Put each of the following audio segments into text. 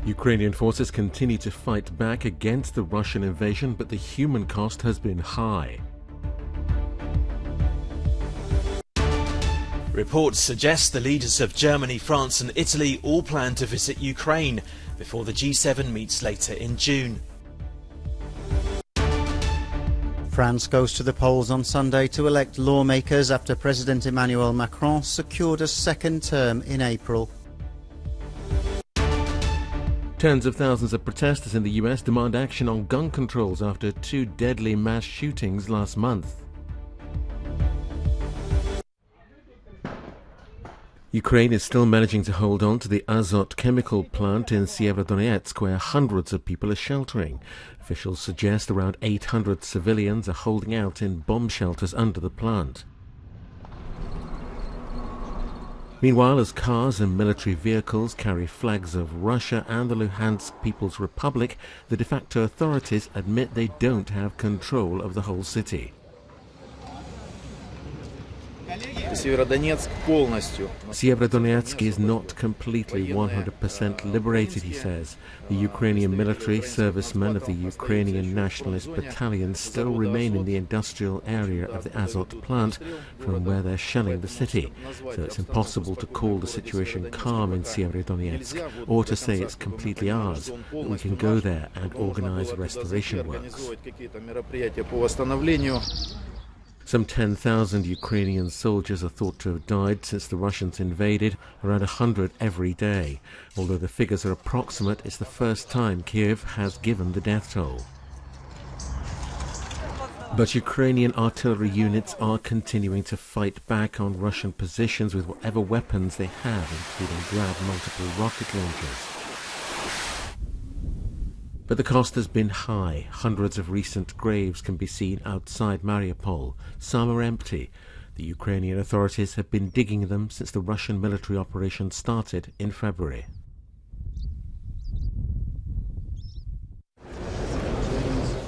Ukrainian forces continue to fight back against the Russian invasion, but the human cost has been high. Reports suggest the leaders of Germany, France and Italy all plan to visit Ukraine before the G7 meets later in June. France goes to the polls on Sunday to elect lawmakers after President Emmanuel Macron secured a second term in April. Tens of thousands of protesters in the US demand action on gun controls after 2 deadly mass shootings last month. Ukraine is still managing to hold on to the Azot chemical plant in Severodonetsk, where hundreds of people are sheltering. Officials suggest around 800 civilians are holding out in bomb shelters under the plant. Meanwhile, as cars and military vehicles carry flags of Russia and the Luhansk People's Republic, the de facto authorities admit they don't have control of the whole city. Severodonetsk is not completely 100% liberated, he says. The Ukrainian military servicemen of the Ukrainian Nationalist Battalion still remain in the industrial area of the Azot plant, from where they're shelling the city. So it's impossible to call the situation calm in Severodonetsk, or to say it's completely ours, that we can go there and organize restoration works. Some 10,000 Ukrainian soldiers are thought to have died since the Russians invaded, around 100 every day. Although the figures are approximate, it's the first time Kiev has given the death toll. But Ukrainian artillery units are continuing to fight back on Russian positions with whatever weapons they have, including Grad multiple rocket launchers. But the cost has been high. Hundreds of recent graves can be seen outside Mariupol. Some are empty. The Ukrainian authorities have been digging them since the Russian military operation started in February.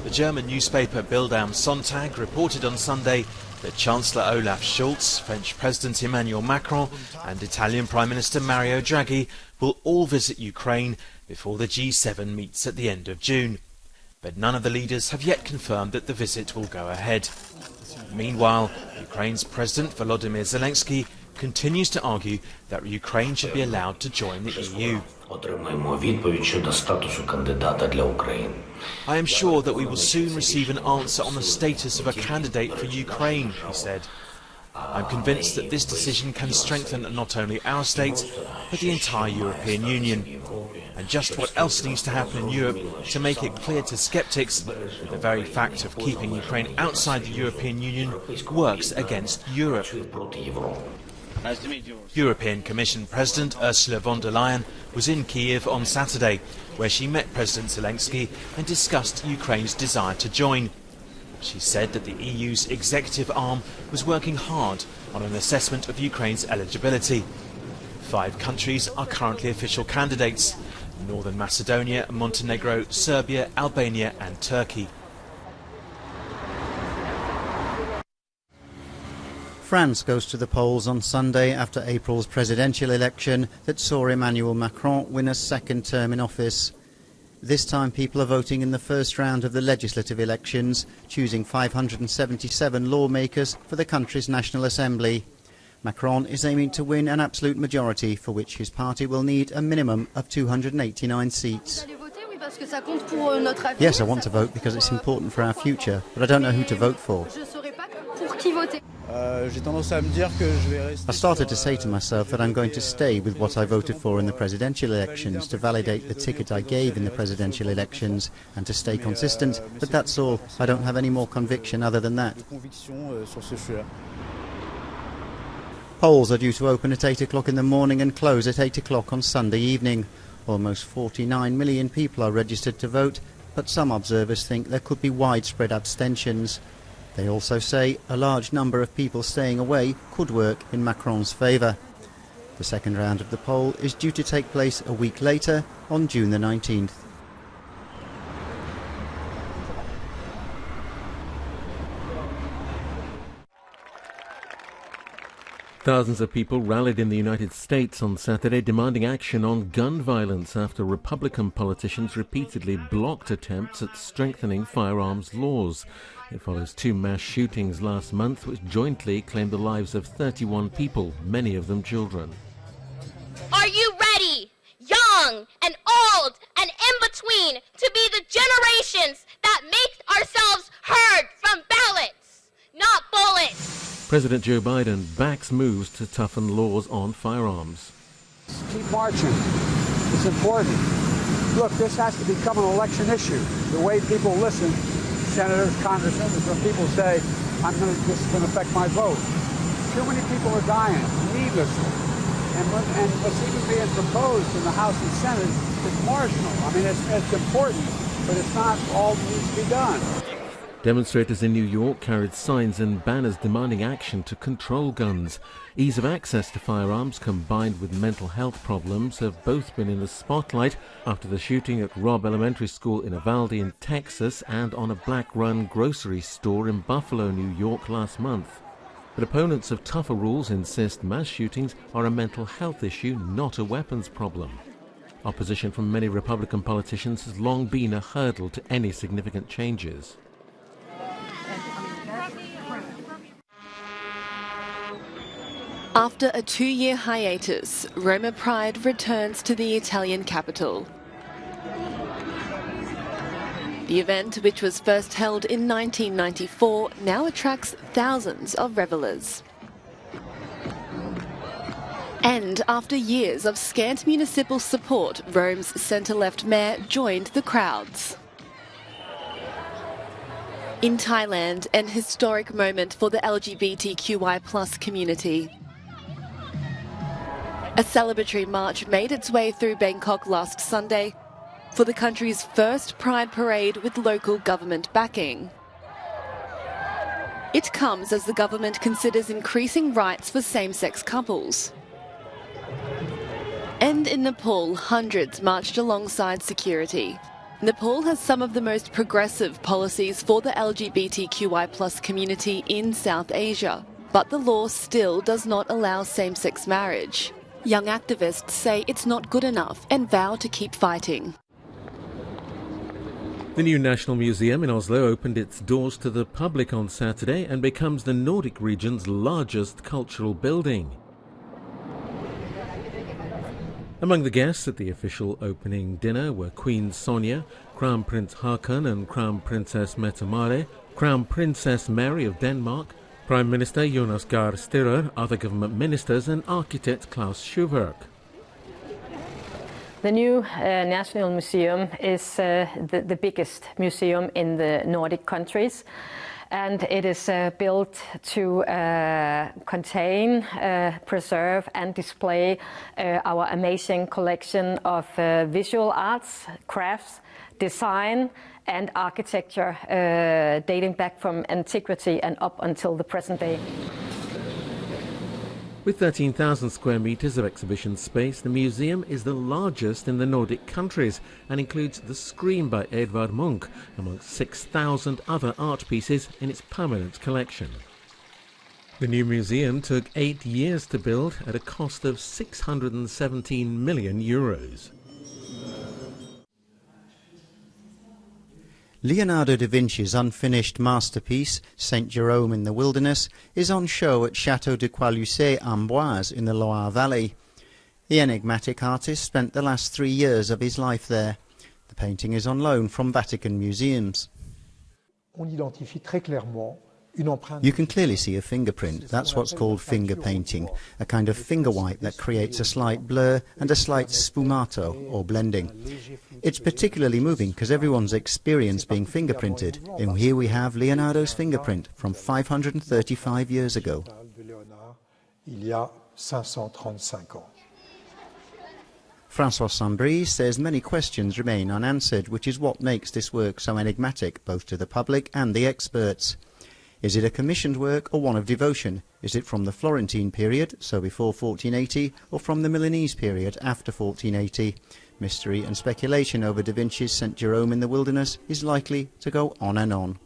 The German newspaper Bild am Sonntag reported on Sunday that Chancellor Olaf Scholz, French President Emmanuel Macron and Italian Prime Minister Mario Draghi will all visit Ukraine before the G7 meets at the end of June. But none of the leaders have yet confirmed that the visit will go ahead. Meanwhile, Ukraine's President Volodymyr Zelensky continues to argue that Ukraine should be allowed to join the EU. I am sure that we will soon receive an answer on the status of a candidate for Ukraine, he said. I'm convinced that this decision can strengthen not only our state, but the entire European Union. And just what else needs to happen in Europe to make it clear to skeptics that the very fact of keeping Ukraine outside the European Union works against Europe. European Commission President Ursula von der Leyen was in Kiev on Saturday, where she met President Zelensky and discussed Ukraine's desire to join. She said that the EU's executive arm was working hard on an assessment of Ukraine's eligibility. 5 countries are currently official candidates: Northern Macedonia, Montenegro, Serbia, Albania and Turkey. France goes to the polls on Sunday after April's presidential election that saw Emmanuel Macron win a second term in office. This time people are voting in the first round of the legislative elections, choosing 577 lawmakers for the country's National Assembly. Macron is aiming to win an absolute majority, for which his party will need a minimum of 289 seats. Yes, I want to vote because it's important for our future, but I don't know who to vote for. I started to say to myself that I'm going to stay with what I voted for in the presidential elections, to validate the ticket I gave in the presidential elections and to stay consistent, but that's all. I don't have any more conviction other than that. Polls are due to open at 8 o'clock in the morning and close at 8 o'clock on Sunday evening. Almost 49 million people are registered to vote, but some observers think there could be widespread abstentions. They also say a large number of people staying away could work in Macron's favour. The second round of the poll is due to take place a week later, on June the 19th. Thousands of people rallied in the United States on Saturday demanding action on gun violence after Republican politicians repeatedly blocked attempts at strengthening firearms laws. It follows two mass shootings last month which jointly claimed the lives of 31 people, many of them children. Are you ready, young and old and in between, to be the generations that make ourselves heard from ballots, not bullets? President Joe Biden backs moves to toughen laws on firearms. Keep marching. It's important. Look, this has to become an election issue. The way people listen, senators, congressmen, is when people say, this is going to affect my vote. Too many people are dying needlessly. And what's even being proposed in the House and Senate is marginal. I mean, it's important, but it's not all that needs to be done. Demonstrators in New York carried signs and banners demanding action to control guns. Ease of access to firearms combined with mental health problems have both been in the spotlight after the shooting at Robb Elementary School in Uvalde in Texas and on a black-run grocery store in Buffalo, New York last month. But opponents of tougher rules insist mass shootings are a mental health issue, not a weapons problem. Opposition from many Republican politicians has long been a hurdle to any significant changes. After a 2-year hiatus, Roma Pride returns to the Italian capital. The event, which was first held in 1994, now attracts thousands of revellers. And after years of scant municipal support, Rome's centre-left mayor joined the crowds. In Thailand, an historic moment for the LGBTQI+ community. A celebratory march made its way through Bangkok last Sunday for the country's first Pride parade with local government backing. It comes as the government considers increasing rights for same-sex couples. And in Nepal, hundreds marched alongside security. Nepal has some of the most progressive policies for the LGBTQI+ community in South Asia, but the law still does not allow same-sex marriage. Young activists say it's not good enough and vow to keep fighting. The new National Museum in Oslo opened its doors to the public on Saturday and becomes the Nordic region's largest cultural building. Among the guests at the official opening dinner were Queen Sonja, Crown Prince Haakon and Crown Princess Mette-Marit, Crown Princess Mary of Denmark, Prime Minister Jonas Gahr Støre, other government ministers and architect Klaus Schuberg. The new National Museum is the biggest museum in the Nordic countries, and it is built to contain, preserve and display our amazing collection of visual arts, crafts, design and architecture dating back from antiquity and up until the present day. With 13,000 square metres of exhibition space, the museum is the largest in the Nordic countries and includes the Scream by Edvard Munch, amongst 6,000 other art pieces in its permanent collection. The new museum took 8 years to build at a cost of €617 million. Leonardo da Vinci's unfinished masterpiece, St. Jerome in the Wilderness, is on show at Château de Croix-Luçay-Amboise in the Loire Valley. The enigmatic artist spent the last 3 years of his life there. The painting is on loan from Vatican museums. You can clearly see a fingerprint. That's what's called finger painting, a kind of finger wipe that creates a slight blur and a slight sfumato, or blending. It's particularly moving because everyone's experienced being fingerprinted, and here we have Leonardo's fingerprint from 535 years ago. François Sambry says many questions remain unanswered, which is what makes this work so enigmatic, both to the public and the experts. Is it a commissioned work or one of devotion? Is it from the Florentine period, so before 1480, or from the Milanese period after 1480? Mystery and speculation over da Vinci's St. Jerome in the Wilderness is likely to go on and on.